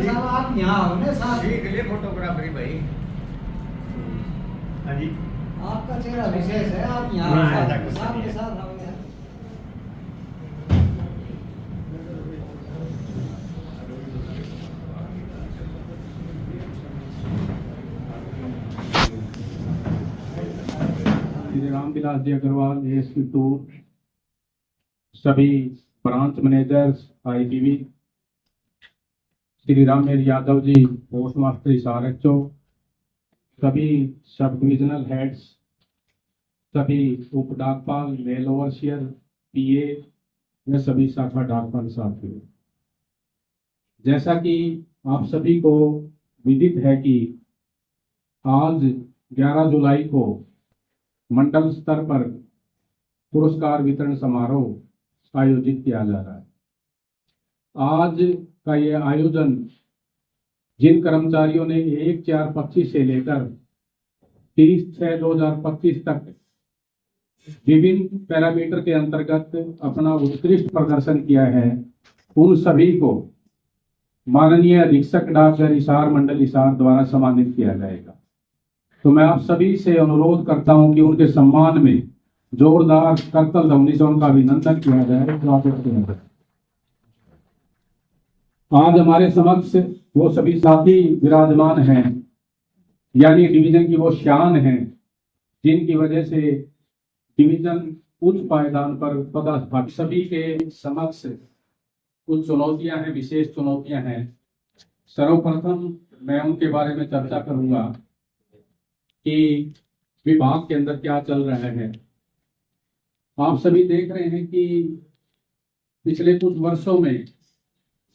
साहब आप यहाँ आओ ना साहब, ठीक है फोटोग्राफरी भाई। हाँ जी, आपका चेहरा विशेष है, आप यहाँ आओ साहब के साथ आओ यार। श्री रामविलास जी अग्रवाल ASP 2, सभी branch managers IPV, Shri Ramer Yadav ji post master Hisar HO, सभी सब डिविजनल हेड्स, सभी उप डाकपाल, मेल ओवरसियर, PA व सभी शाखा डाकपाल साथियों, जैसा कि आप सभी को विदित है कि आज 11 जुलाई को मंडल स्तर पर पुरस्कार वितरण समारोह आयोजित किया जा रहा है। आज का ये आयोजन जिन कर्मचारियों ने 1/4/25 से लेकर 30/6/2025 तक विभिन्न पैरामीटर के अंतर्गत अपना उत्कृष्ट प्रदर्शन किया है, उन सभी को माननीय अधीक्षक डाकघर हिसार मंडल हिसार द्वारा सम्मानित किया जाएगा। तो मैं आप सभी से अनुरोध करता हूं कि उनके सम्मान में जोरदार करतल ध्वनि से उनका अभिनंदन किया जाए। आज हमारे समक्ष वो सभी साथी विराजमान हैं, यानी डिवीजन की वो शान है जिनकी वजह से डिवीजन उच्च पायदान पर पदस्थापित। सभी के समक्ष कुछ चुनौतियां हैं, विशेष चुनौतियां हैं। सर्वप्रथम मैं उनके बारे में चर्चा करूंगा कि विभाग के अंदर क्या चल रहा है। आप सभी देख रहे हैं कि पिछले कुछ वर्षों में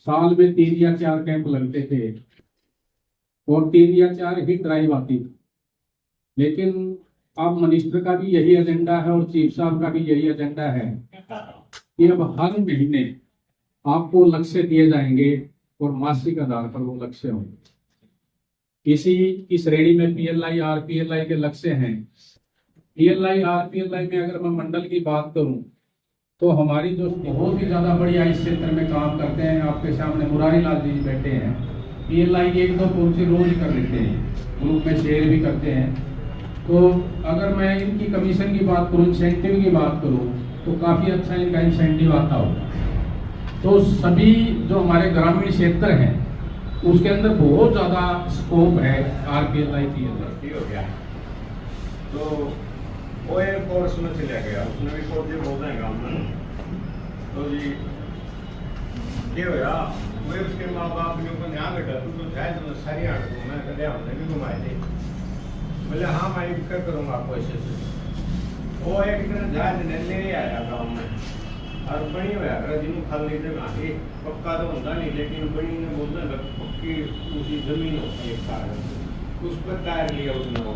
साल में 3 या 4 कैंप लगते थे और 3 या 4 ही ड्राइव आती थी, लेकिन अब मिनिस्टर का भी यही एजेंडा है और चीफ साहब का भी यही एजेंडा है कि अब हर महीने आपको लक्ष्य दिए जाएंगे और मासिक आधार पर वो लक्ष्य होंगे। इसी की श्रेणी में PLI RPLI के लक्ष्य हैं। PLI RPLI में अगर मैं मंडल की बात करूं तो हमारी जो बहुत ही ज्यादा बढ़िया इस क्षेत्र में काम करते हैं, आपके सामने मुरारी लाल जी बैठे हैं, PLI की 1-2 कुर्सी रोज कर लेते हैं, ग्रुप में शेयर भी करते हैं। तो अगर मैं इनकी कमीशन की बात करूं, इंसेंटिव की बात करूं, तो काफी अच्छा इनका इंसेंटिव आता होगा। तो सभी जो हमारे ग्रामीण क्षेत्र हैं उसके अंदर बहुत ज्यादा स्कोप है RPLI PLI हो गया। तो वो एक कोर्स में चला गया, उसने भी कोर्स जो बोल रहे हैं काम में। तो जी ये होया, वो उसके माँ बाप ने ऊपर ध्यान रखा, तू तो जाए तो सारी आठ को मैं कदे हमने भी घुमाए थे। बोले हाँ मैं कर करूँगा कोशिश। वो एक दिन जाए ले आया गाँव में और बनी हुआ अगर जिन्हों खल नहीं थे आगे पक्का तो होता नहीं, लेकिन बनी ने बोलते हैं पक्की उसी जमीन होती है कार, उस पर टायर लिया उसने। वो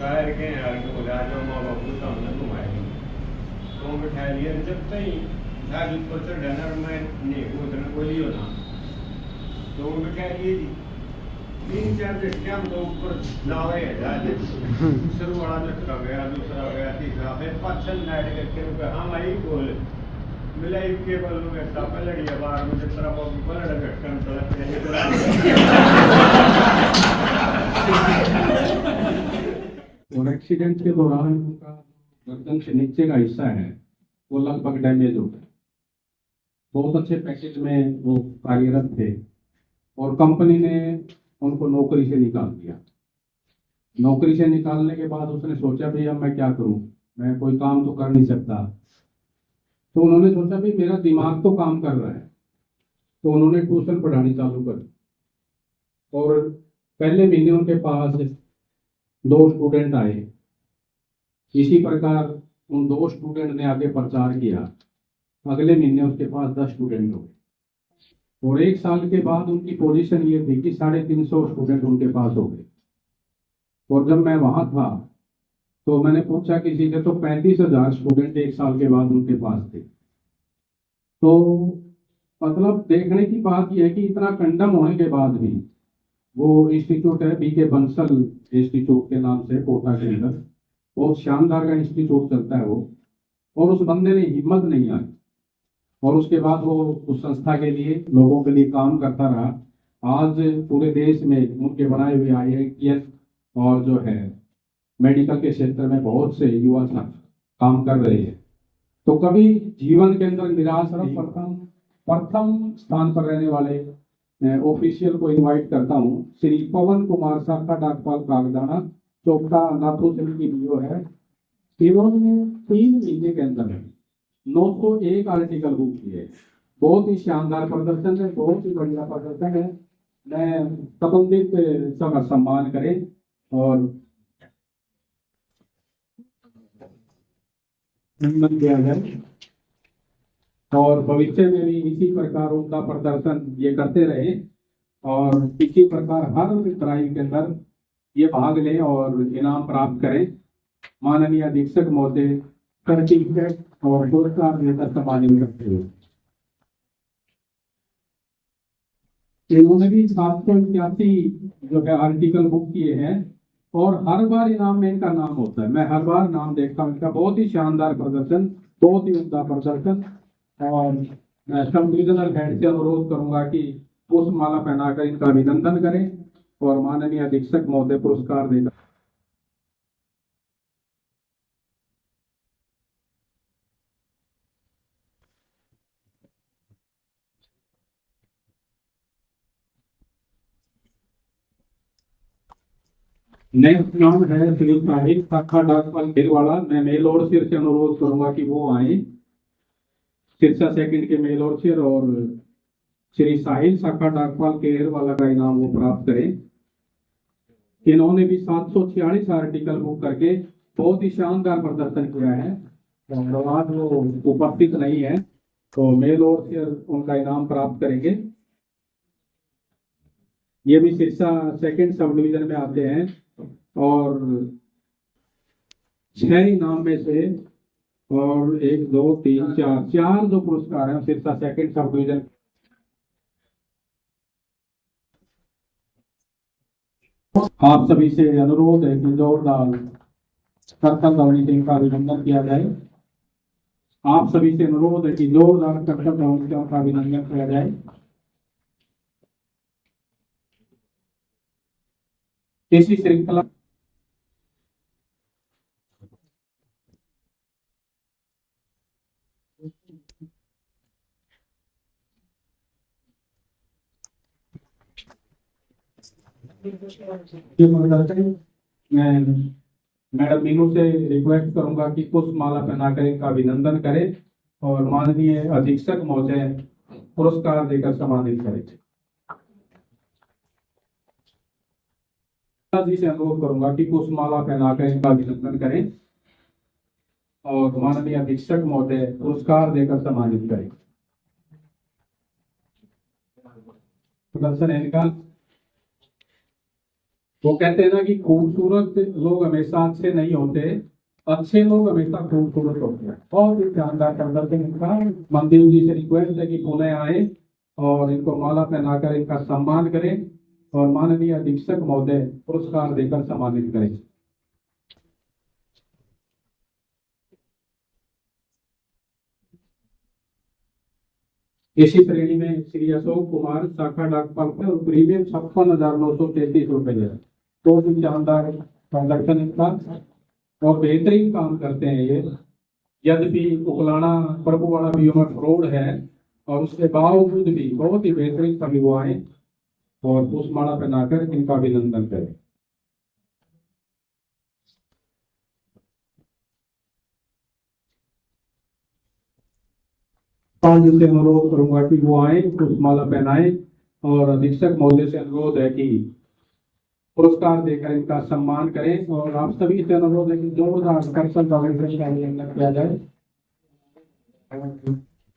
टायर के यार को बोला जो माँ बाप को हमने घुमाए तो बिठा लिया। जब तक शायद ऊपर से डनर में नहीं वो इतना कोई हो ना, तो वो बिठा लिए 3-4 झटके हम तो ऊपर लावे शुरू वाला झटका गया, दूसरा गया, तीसरा, फिर 5-6 नाइट करके रुका। हाँ भाई बोल मिला एक केबल में बैठा पहले लड़ी बाहर में जिस तरह वो पलट बैठकर और एक्सीडेंट के दौरान उनका गर्दन से नीचे का हिस्सा है वो लगभग डैमेज हो गया। बहुत अच्छे पैकेज में वो कार्यरत थे और कंपनी ने उनको नौकरी से निकाल दिया। नौकरी से निकालने के बाद उसने सोचा भाई अब मैं क्या करूं, मैं कोई काम तो कर नहीं सकता। तो उन्होंने सोचा भाई मेरा दिमाग तो काम कर रहा है, तो उन्होंने ट्यूशन पढ़ानी चालू कर। और पहले महीने उनके पास 2 स्टूडेंट आए। इसी प्रकार उन 2 स्टूडेंट ने आगे प्रचार किया, अगले महीने उसके पास 10 स्टूडेंट हो गए और 1 साल के बाद उनकी पोजीशन ये थी कि 350 स्टूडेंट उनके पास हो गए। और जब मैं वहां था तो मैंने पूछा किसी से, तो 35,000 स्टूडेंट 1 साल के बाद उनके पास थे। तो मतलब देखने की बात यह है कि इतना कंडम होने के बाद भी वो इंस्टीट्यूट है BK बंसल इंस्टीट्यूट के नाम से कोटा के अंदर, बहुत शानदार का इंस्टीट्यूट चलता है वो। और उस बंदे ने हिम्मत नहीं आई, और उसके बाद वो उस संस्था के लिए, लोगों के लिए काम करता रहा। आज पूरे देश में उनके बनाए हुए IITS और जो है मेडिकल के क्षेत्र में बहुत से युवा छात्र काम कर रहे हैं। तो कभी जीवन के अंदर निराश नहीं, प्रथम स्थान पर रहने वाले ऑफिशियल को इनवाइट करता हूँ। श्री पवन कुमार शाखा डाकपाल कागदाना, चौथा नाथू सिंह की वीडियो है। इन्होंने 3 महीने के अंदर 901 आर्टिकल बुक किए। बहुत ही शानदार प्रदर्शन है, बहुत ही बढ़िया प्रदर्शन है। मैं संबंधित सबका सम्मान करें और सम्मान किया जाए, और भविष्य में भी इसी प्रकार उनका प्रदर्शन ये करते रहे, और इसी प्रकार हर ड्राइव के अंदर ये भाग लें और इनाम प्राप्त करें। माननीय अधीक्षक महोदय सर्टिफिकेट और पुरस्कार देकर सम्मानित करते हुए इन्होंने भी 781 जो है आर्टिकल बुक किए हैं, और हर बार इनाम में इनका नाम होता है। मैं हर बार नाम देखता हूँ इनका। बहुत ही शानदार प्रदर्शन, बहुत ही उम्दा प्रदर्शन। और मैं सब डिविजनल हेड से अनुरोध करूंगा कि पुष्प माला पहनाकर इनका अभिनंदन करें और माननीय अधीक्षक महोदय पुरस्कार देकर। नेक्स्ट नाम है श्री साहिल शाखा डाकपाल खेरवाड़ा। मैं मेल और सिर से अनुरोध करूंगा कि वो आए, सिरसा सेकंड के मेल और सिर, और श्री साहिल शाखा डाकपाल खेरवाड़ा का इनाम वो प्राप्त करें। इन्होंने भी 746 आर्टिकल बुक करके बहुत ही शानदार प्रदर्शन किया है, और आज वो उपस्थित नहीं है, तो मेल और सिर उनका इनाम प्राप्त करेंगे। ये भी सिरसा सेकंड सब डिवीजन में आते हैं, और 6 इनाम में से, और 1 2 3 4 जो पुरस्कार हैं सिरसा सेकंड सब डिवीजन। आप सभी से अनुरोध है कि जोरदार कर्तव्य ध्वनि से इनका अभिनंदन किया जाए। आप सभी से अनुरोध है कि जोरदार कर्तव्य ध्वनि से उनका अभिनंदन किया जाए। इसी श्रृंखला मैं मैडम मीनू से रिक्वेस्ट करूंगा कि पुष्प माला पहनाकर इनका अभिनंदन करें और माननीय अधीक्षक महोदय पुरस्कार देकर सम्मानित करें। जी से अनुरोध करूंगा कि पुष्प माला पहनाकर इनका अभिनंदन करें और माननीय अधीक्षक महोदय पुरस्कार देकर सम्मानित करें। प्रदर्शन है इनका। वो कहते हैं ना कि खूबसूरत लोग हमेशा अच्छे नहीं होते, अच्छे लोग हमेशा खूबसूरत होते हैं। बहुत ही शानदार प्रदर्शन इनका। मंदिर जी से रिक्वेस्ट है कि पुणे आए और इनको माला पहनाकर इनका सम्मान करें और माननीय अधीक्षक महोदय पुरस्कार देकर सम्मानित करें। इसी श्रेणी में श्री अशोक कुमार शाखा डाकपाल और प्रीमियम 56,933 रुपए है। तो भी शानदार प्रदर्शन इनका और बेहतरीन काम करते हैं ये। यद्यपि उकलाना प्रभुवाड़ा भी में फ्रॉड है और उसके बावजूद भी बहुत ही बेहतरीन सभी वो आए और पुष्पमाला पहनाकर इनका अभिनंदन करें। से अनुरोध करूंगा कि वो आए, पुष्पमाला पहनाए और अधीक्षक महोदय से अनुरोध है कि पुरस्कार देकर इनका सम्मान करें। और आप सभी से अनुरोध है कि जोरदार कर्तव्य किया जाए।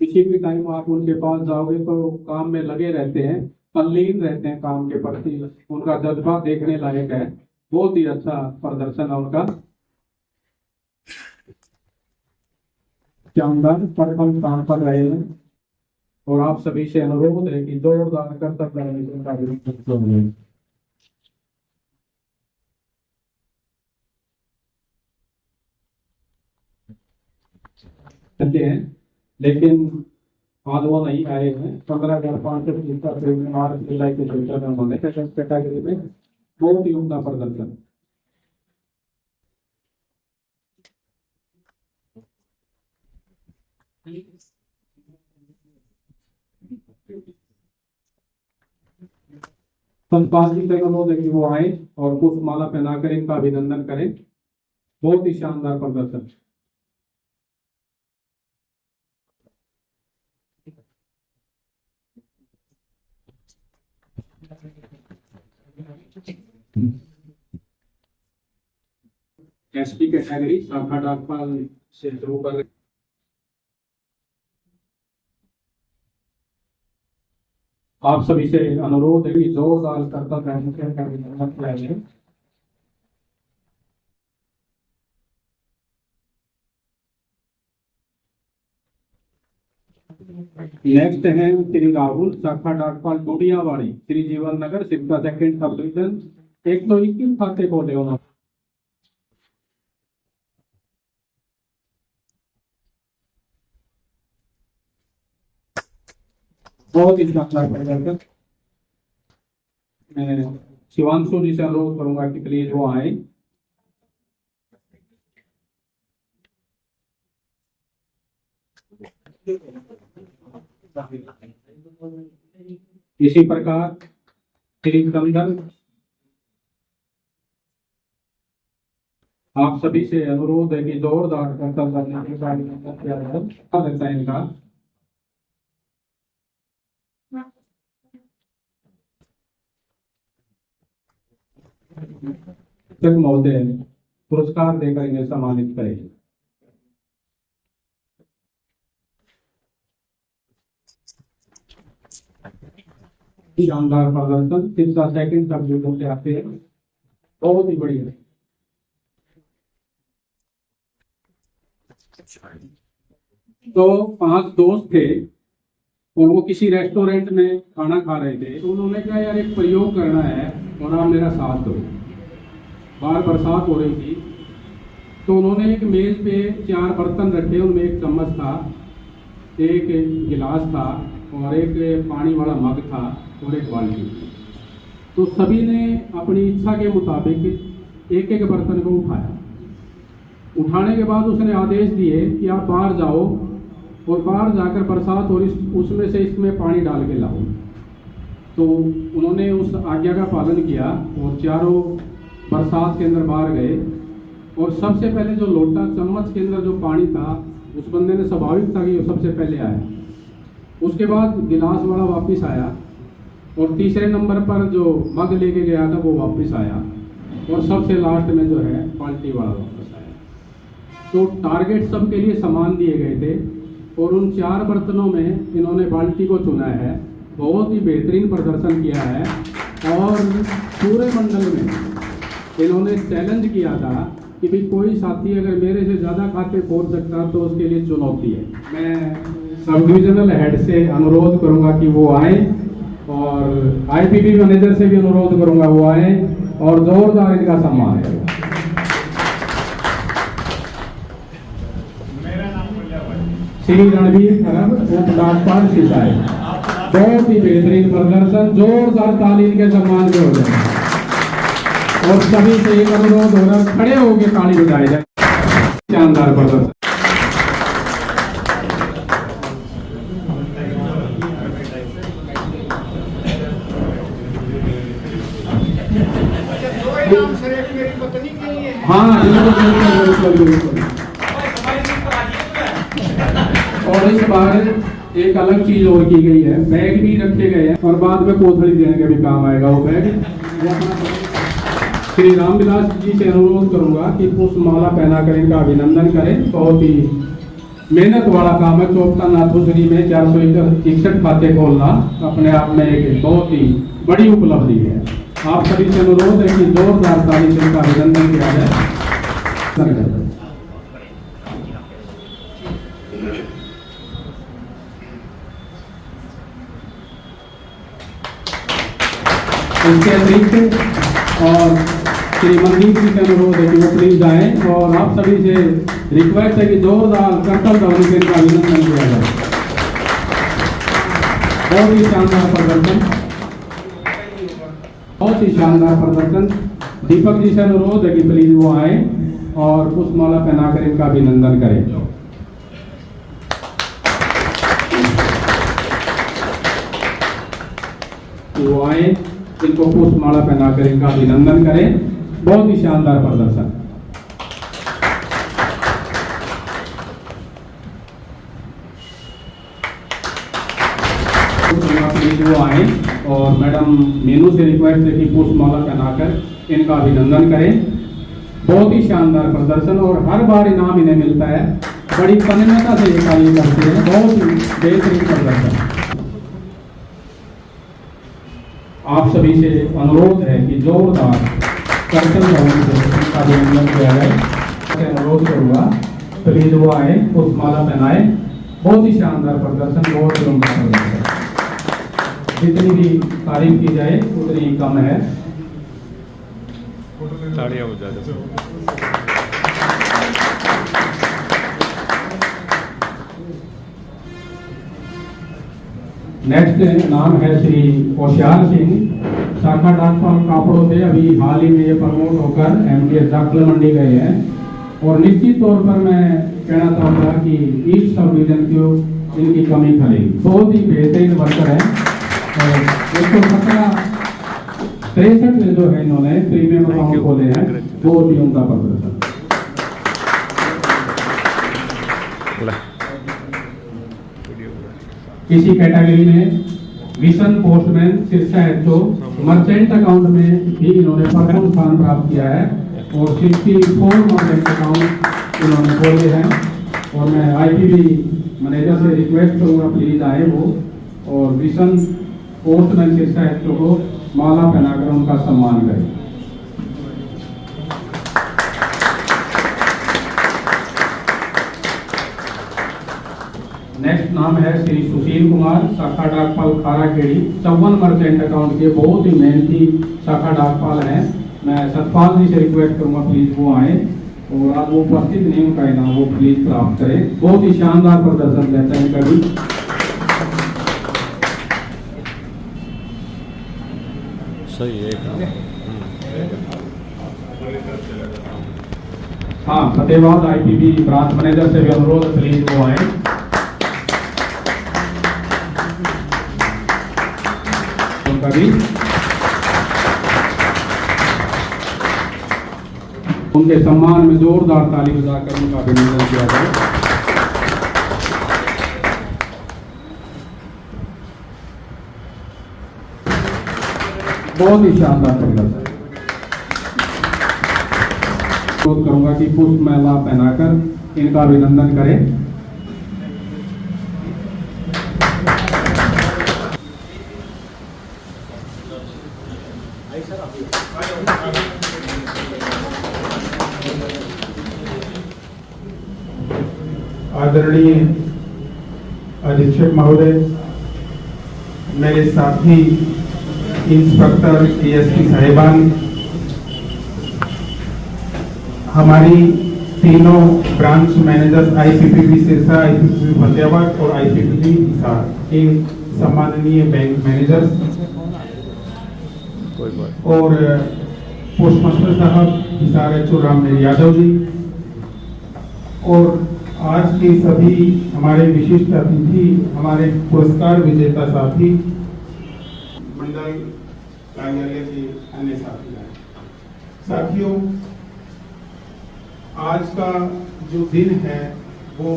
किसी भी टाइम आप उनके पास जाओगे तो काम में लगे रहते हैं, तल्लीन रहते हैं काम के प्रति। उनका जज्बा देखने लायक है। बहुत ही अच्छा प्रदर्शन है उनका। शानदार प्रथम स्थान पर रहे हैं और आप सभी से अनुरोध है कि जोरदार कर्तव्य। करते हैं, लेकिन आज वो नहीं आए हैं। 15,575 जुलाई के सेक्टर में उन्होंने कैटेगरी में बहुत ही उम्दा प्रदर्शन। संपादित कि वो आए और पुष्प माला पहनाकर इनका अभिनंदन करें। बहुत ही शानदार प्रदर्शन। एसपी कैटेगरी शाखा डाकपाल से शुरू कर। आप सभी से अनुरोध है कि जोरदार करता रहने का अभिनंदन किया जाए। नेक्स्ट है श्री राहुल शाखा डाकपाल डोडियावाड़ी श्री जीवन नगर सिरसा सेकंड सब डिवीजन। 121 खाते खोले उन्होंने। बहुत ही शानदार प्रदर्शन। मैं शिवांशु जी से अनुरोध करूंगा कि प्लीज वो आए। इसी प्रकार श्री कंदन, आप सभी से अनुरोध है कि जोरदार करतब करने के बाद रहता है इनका। महोदय पुरस्कार देकर इन्हें सम्मानित करें। शानदार प्रदर्शन। सिरसा सेकंड सब डिवीजन से आते हैं। बहुत ही बढ़िया। तो 5 दोस्त थे और वो किसी रेस्टोरेंट में खाना खा रहे थे। तो उन्होंने कहा यार एक प्रयोग करना है और आप मेरा साथ दो। बाहर बरसात हो रही थी तो उन्होंने एक मेज पे 4 बर्तन रखे। उनमें एक चम्मच था, एक गिलास था और एक पानी वाला मग था और एक बाल्टी। तो सभी ने अपनी इच्छा के मुताबिक एक एक बर्तन को उठाया। उठाने के बाद उसने आदेश दिए कि आप बाहर जाओ और बाहर जाकर बरसात और उसमें से इसमें पानी डाल के लाओ। तो उन्होंने उस आज्ञा का पालन किया और चारों बरसात के अंदर बाहर गए। और सबसे पहले जो लोटा चम्मच के अंदर जो पानी था, उस बंदे ने स्वाभाविक था कि वो सबसे पहले आया। उसके बाद गिलास वाला वापस आया और तीसरे नंबर पर जो मग लेके गया था वो वापस आया और सबसे लास्ट में जो है बाल्टी वाला वापस आया। तो टारगेट सबके लिए समान दिए गए थे और उन 4 बर्तनों में इन्होंने बाल्टी को चुना है। बहुत ही बेहतरीन प्रदर्शन किया है और पूरे मंडल में इन्होंने चैलेंज किया था कि भाई कोई साथी अगर मेरे से ज़्यादा खाते खोल सकता तो उसके लिए चुनौती है। मैं सब डिविजनल हेड से अनुरोध करूंगा कि वो आए और आईपीपी मैनेजर से भी अनुरोध करूंगा वो आए और जोरदार इनका सम्मान करें। श्री रणवीर खरब उप डाकपाल सिसाई। बहुत ही बेहतरीन प्रदर्शन। जोरदार ताली इनके सम्मान में हो जाए और सभी से एक अनुरोध हो रहा है खड़े होकर ताली बजाई जाए। शानदार प्रदर्शन। हाँ बिल्कुल। और इस बार एक अलग चीज और की गई है, बैग भी रखे गए हैं और बाद में कोथड़ी देने के भी काम आएगा वो बैग। श्री रामविलास जी से अनुरोध करूंगा कि पुष्प माला पहनाकर इनका अभिनंदन करें। बहुत ही मेहनत वाला काम है। चौपटा नाथुश्री में 461 खाते खोलना अपने आप में एक बहुत ही बड़ी उपलब्धि है। आप सभी से अनुरोध है कि जोरदार ताली से इनका अभिनंदन किया जाए। इसके अतिरिक्त और श्री मनदीप जी से अनुरोध है कि वो प्लीज आए और आप सभी से रिक्वेस्ट है कि जोरदार करतल ध्वनि से इनका अभिनंदन किया जाए। बहुत ही शानदार प्रदर्शन, बहुत ही शानदार प्रदर्शन। दीपक जी से अनुरोध है कि प्लीज वो आए और पुष्पमाला पहनाकर इनका अभिनंदन करें। वो आए, इनको पुष्पमाला पहनाकर इनका अभिनंदन करें। बहुत ही शानदार प्रदर्शन। वो आए और मैडम मीनू से रिक्वेस्ट है कि पुष्पमाला पहनाकर इनका अभिनंदन करें। बहुत ही शानदार प्रदर्शन और हर बार इनाम इन्हें मिलता है। बड़ी तन्मयता से ये कार्य करते हैं। बहुत ही बेहतरीन प्रदर्शन। आप सभी से अनुरोध है कि जोरदार कर्तन ध्वनि से इनका अभिनंदन किया जाए। अनुरोध करूंगा प्लीज वो आए, पुष्पमाला पहनाए। बहुत ही शानदार प्रदर्शन, बहुत ही उम्दा प्रदर्शन। जितनी भी तारीफ की जाए उतनी ही कम है। तालियां बजा दो। नेक्स्ट नाम है श्री होशियार सिंह, शाखा डाकपाल कापड़ों से अभी हाल ही में ये प्रमोट होकर MTS जाखल मंडी गए हैं। और निश्चित तौर पर मैं कहना चाहूँगा कि ईस्ट सब डिवीजन की इनकी कमी खलेगी। बहुत ही बेहतरीन वर्कर है। 163 में जो है इन्होंने प्रीमियम अकाउंट खोले हैं। बहुत ही उनका प्रदर्शन। इसी कैटेगरी में Vishan postman Sirsa HO merchant account में भी इन्होंने प्रथम स्थान प्राप्त किया है और 64 मर्चेंट अकाउंट इन्होंने खोले हैं। और मैं IPB मैनेजर से रिक्वेस्ट करूँगा प्लीज आए वो और विशन पोस्टमैन सिरसा HO को माला पहनाकर उनका सम्मान करें। नेक्स्ट नाम है श्री सुशील कुमार, शाखा डाकपाल खारा खेड़ी। 54 मर्चेंट अकाउंट के बहुत ही मेहनती शाखा डाकपाल हैं। मैं सतपाल जी से रिक्वेस्ट करूंगा प्लीज वो आए और आज वो उपस्थित नहीं उनका इनाम वो प्लीज प्राप्त करें। बहुत ही शानदार प्रदर्शन रहता है कभी। सही है। हाँ, फतेहाबाद IPB ब्रांच मैनेजर से भी अनुरोध प्लीज वो आए। उनका भी उनके सम्मान में जोरदार ताली बजाकर उनका अभिनंदन किया जाए। बहुत ही शानदार प्रदर्शन। अनुरोध करूंगा कि पुष्पमाला पहनाकर इनका अभिनंदन करें। आदरणीय अधीक्षक महोदय, मेरे साथी इंस्पेक्टर ASP साहिबान, हमारी तीनों branch managers IPPB Sirsa, IPPB Fatehabad और IPPB हिसार के सम्माननीय बैंक मैनेजर्स और पोस्टमास्टर साहब हिसार HO रामवीर यादव जी और आज के सभी हमारे विशिष्ट अतिथि, हमारे पुरस्कार विजेता साथी, मंडल कार्यालय के अन्य साथियों, आज का जो दिन है वो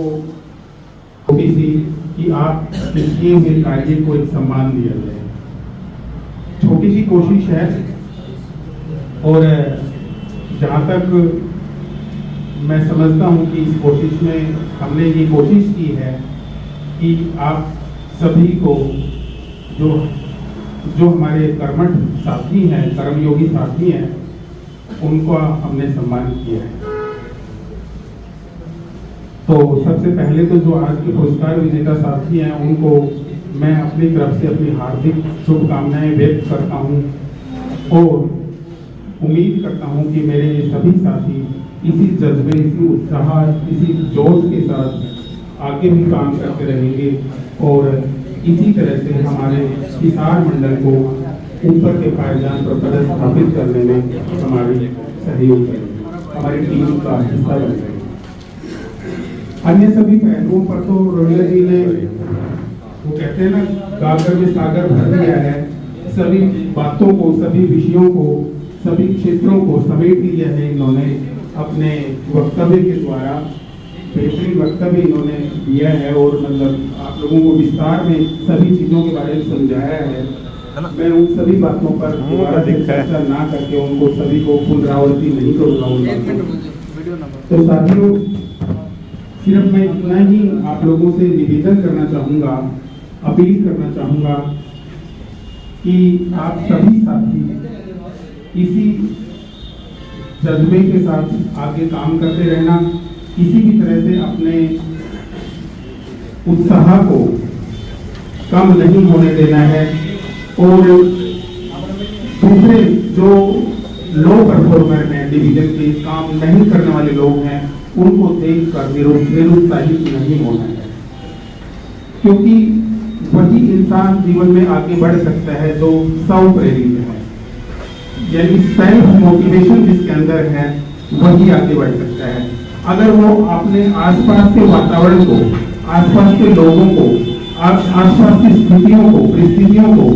छोटी सी कि आप किए हुए कार्य को एक सम्मान दिया जाए। छोटी सी कोशिश है और जहाँ तक मैं समझता हूँ कि इस कोशिश में हमने ये कोशिश की है कि आप सभी को जो हमारे कर्मठ साथी हैं, कर्मयोगी साथी हैं, उनको हमने सम्मान किया है। तो सबसे पहले तो जो आज के पुरस्कार विजेता साथी हैं उनको मैं अपनी तरफ से अपनी हार्दिक शुभकामनाएं व्यक्त करता हूं और उम्मीद करता हूं कि मेरे ये सभी साथी इसी जज्बे, इसी उत्साह, इसी जोश के साथ आगे भी काम करते रहेंगे और इसी तरह से हमारे हिसार मंडल को ऊपर के पायदान पर पदस्थापित करने में हमारी सहयोग करेंगे, हमारी टीम का हिस्सा बनेंगे। अन्य सभी पहलुओं पर तो रोहिला जी ने, वो कहते हैं ना, गागर में सागर भर दिया है। सभी बातों को, सभी विषयों को, सभी क्षेत्रों को समेट लिया है इन्होंने अपने वक्तव्य के द्वारा। बेहतरीन वक्तव्य इन्होंने दिया है और मतलब आप लोगों को विस्तार में सभी चीजों के बारे में समझाया है। मैं उन सभी बातों पर दोबारा से चर्चा ना करके उनको सभी को पुनरावृत्ति नहीं करूँगा। तो साथियों, सिर्फ मैं इतना ही आप लोगों से निवेदन करना चाहूँगा, अपील करना चाहूँगा कि आप सभी साथी इसी जज्बे के साथ आगे काम करते रहना, किसी भी तरह से अपने उत्साह को कम नहीं होने देना है और दूसरे जो लो परफॉर्मर हैं, डिवीजन के काम नहीं करने वाले लोग हैं, उनको देखकर निरुत्साहित नहीं होना है, क्योंकि वही इंसान जीवन में आगे बढ़ सकता है जो स्व प्रेरित है, यानी सेल्फ मोटिवेशन जिसके अंदर है वही आगे बढ़ सकता है। अगर वो अपने आसपास के वातावरण को, आसपास के लोगों को, आसपास की स्थितियों को, परिस्थितियों को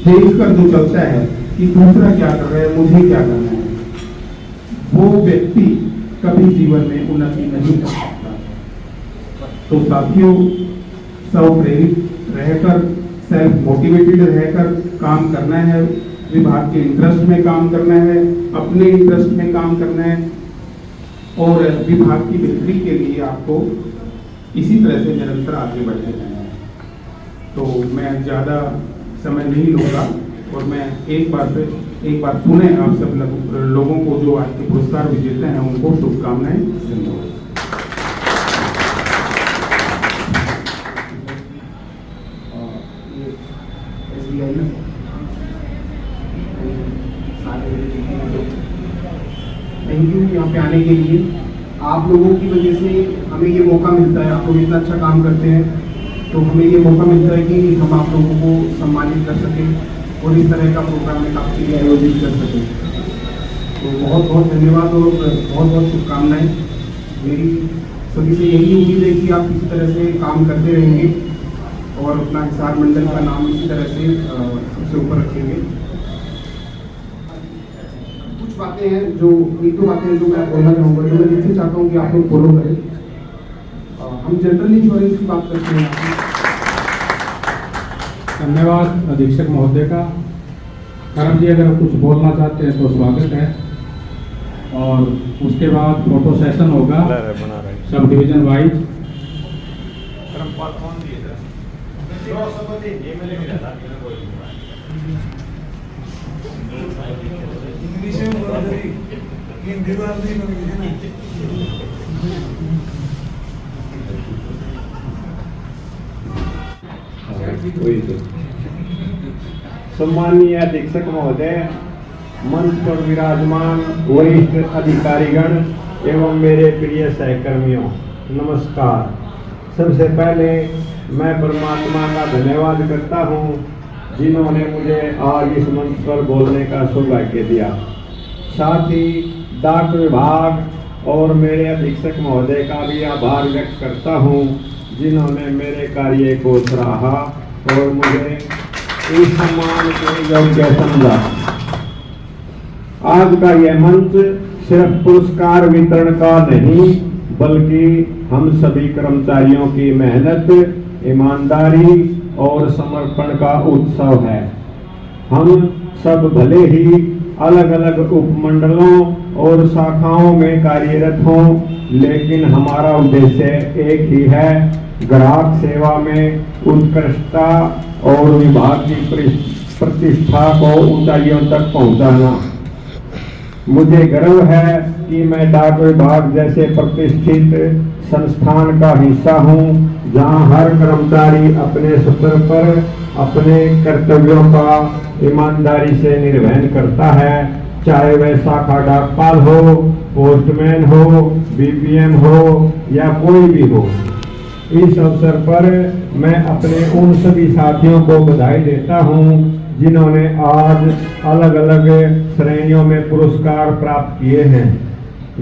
देखकर जो चलता है कि दूसरा क्या कर रहा है, मुझे क्या करना है, वो व्यक्ति कभी जीवन में उन्नति नहीं कर सकता। तो साथियों, स्व प्रेरित रहकर, सेल्फ मोटिवेटेड रहकर काम करना है, विभाग के इंटरेस्ट में काम करना है, अपने इंटरेस्ट में काम करना है और विभाग की बेहतरी के लिए आपको इसी तरह से निरंतर आगे बढ़ते रहना है। तो मैं ज़्यादा समय नहीं लूँगा और मैं एक बार पुनः आप सब लोगों को जो आज के पुरस्कार विजेता हैं उनको शुभकामनाएं। धन्यवाद। थैंक यू यहाँ पे आने के लिए। आप लोगों की वजह से हमें ये मौका मिलता है, आप लोग इतना अच्छा काम करते हैं तो हमें ये मौका मिलता है कि हम आप लोगों को सम्मानित कर सकें और इस तरह का प्रोग्राम एक आपके लिए आयोजित कर सकें। तो बहुत बहुत धन्यवाद और बहुत बहुत शुभकामनाएं। मेरी सभी से यही उम्मीद है कि आप इसी तरह से काम करते रहेंगे और अपना हिसार मंडल का नाम इसी तरह से सबसे ऊपर रखेंगे। कुछ बातें हैं जो, एक दो बातें हैं जो मैं बोलना चाहूँगा, जो मैं इससे चाहता हूँ कि आप लोग फॉलो करें। हम जनरल इंश्योरेंस की बात करते हैं। धन्यवाद अधीक्षक महोदय का। करम जी, अगर कुछ बोलना चाहते हैं तो स्वागत है। और उसके बाद फोटो सेशन होगा सब डिवीजन वाइज। सम्मानीय अधीक्षक महोदय, मंच पर विराजमान वरिष्ठ अधिकारीगण एवं मेरे प्रिय सहकर्मियों, नमस्कार। सबसे पहले मैं परमात्मा का धन्यवाद करता हूँ जिन्होंने मुझे आज इस मंच पर बोलने का सौभाग्य दिया। साथ ही डाक विभाग और मेरे अधीक्षक महोदय का भी आभार व्यक्त करता हूँ जिन्होंने मेरे कार्य को सराहा और मुझे इस सम्मान के योग्य समझा। आज का यह मंच सिर्फ पुरस्कार वितरण का नहीं बल्कि हम सभी कर्मचारियों की मेहनत, ईमानदारी और समर्पण का उत्सव है। हम सब भले ही अलग अलग उपमंडलों और शाखाओं में कार्यरत हों, लेकिन हमारा उद्देश्य एक ही है, ग्राहक सेवा में उत्कृष्टता और विभाग की प्रतिष्ठा को ऊंचाइयों तक पहुंचाना। मुझे गर्व है कि मैं डाक विभाग जैसे प्रतिष्ठित संस्थान का हिस्सा हूं, जहां हर कर्मचारी अपने स्तर पर अपने कर्तव्यों का ईमानदारी से निर्वहन करता है चाहे वह शाखा डाकपाल हो, पोस्टमैन हो, बीपीएम हो या कोई भी हो। इस अवसर पर मैं अपने उन सभी साथियों को बधाई देता हूं जिन्होंने आज अलग अलग श्रेणियों में पुरस्कार प्राप्त किए हैं।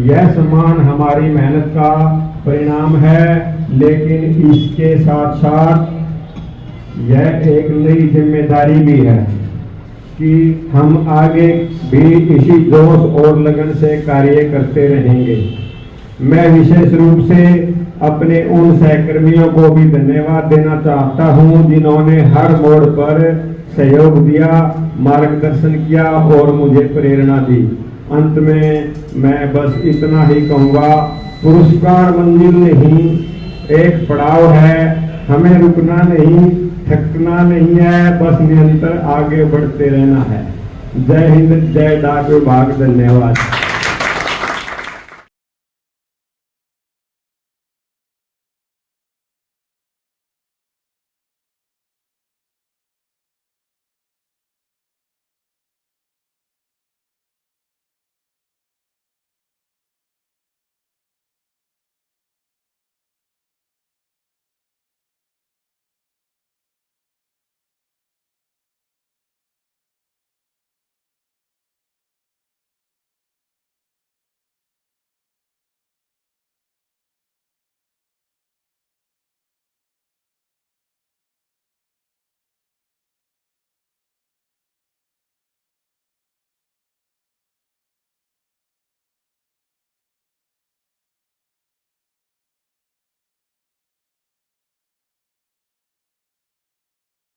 यह सम्मान हमारी मेहनत का परिणाम है, लेकिन इसके साथ साथ यह एक नई जिम्मेदारी भी है कि हम आगे भी इसी जोश और लगन से कार्य करते रहेंगे। मैं विशेष रूप से अपने उन सहकर्मियों को भी धन्यवाद देना चाहता हूं जिन्होंने हर मोड़ पर सहयोग दिया, मार्गदर्शन किया और मुझे प्रेरणा दी। अंत में मैं बस इतना ही कहूँगा, पुरस्कार मंजिल नहीं, एक पड़ाव है। हमें रुकना नहीं, थकना नहीं है, बस निरंतर आगे बढ़ते रहना है। जय हिंद, जय डाक विभाग, धन्यवाद।